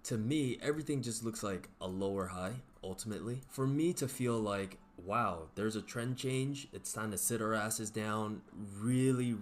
to me, everything just looks like a lower high ultimately. For me to feel like, wow, there's a trend change, it's time to sit our asses down, really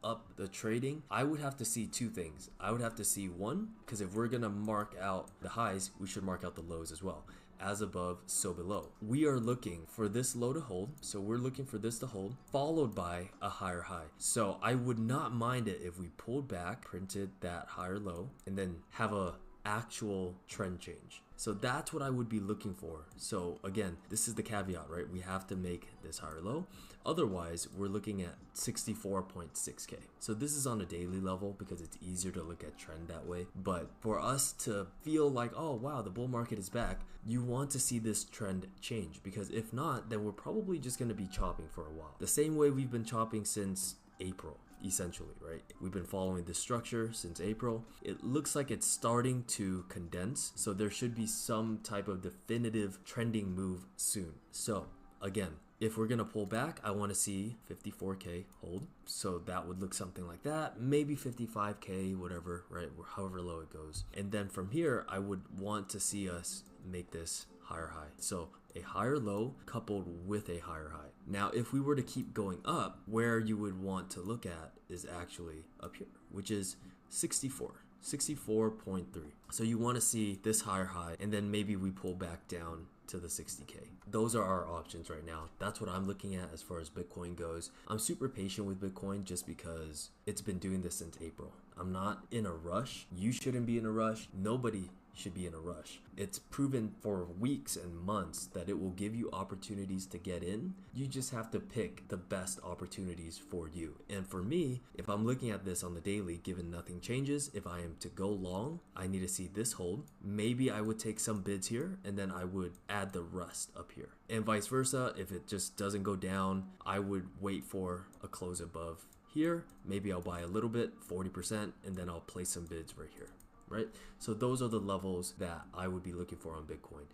up the trading, I would have to see two things. I would have to see one, because if we're gonna mark out the highs, we should mark out the lows as well. As above, so below. We are looking for this low to hold, so we're looking for this to hold, followed by a higher high. So I would not mind it if we pulled back, printed that higher low, and then have a actual trend change. So that's what I would be looking for. So again, this is the caveat, right? We have to make this higher low. Otherwise, we're looking at 64.6K. So this is on a daily level because it's easier to look at trend that way. But for us to feel like, oh wow, the bull market is back, you want to see this trend change, because if not, then we're probably just going to be chopping for a while. The same way we've been chopping since April, essentially, right? We've been following this structure since April. It looks like it's starting to condense, so there should be some type of definitive trending move soon. So again, if we're gonna pull back, I want to see 54K hold, so that would look something like that, maybe 55K, whatever, right? However low it goes. And then from here, I would want to see us make this higher high. So a higher low coupled with a higher high. Now, if we were to keep going up, where you would want to look at is actually up here, which is 64.3. So you want to see this higher high, and then maybe we pull back down to the 60K. Those are our options right now. That's what I'm looking at as far as Bitcoin goes. I'm super patient with Bitcoin just because it's been doing this since April. I'm not in a rush. You shouldn't be in a rush. Nobody should be in a rush. It's proven for weeks and months that it will give you opportunities to get in. You just have to pick the best opportunities for you. And for me, if I'm looking at this on the daily, given nothing changes, if I am to go long, I need to see this hold. Maybe I would take some bids here, and then I would add the rest up here. And vice versa, if it just doesn't go down, I would wait for a close above here. Maybe I'll buy a little bit, 40%, and then I'll place some bids right here. Right? So those are the levels that I would be looking for on Bitcoin.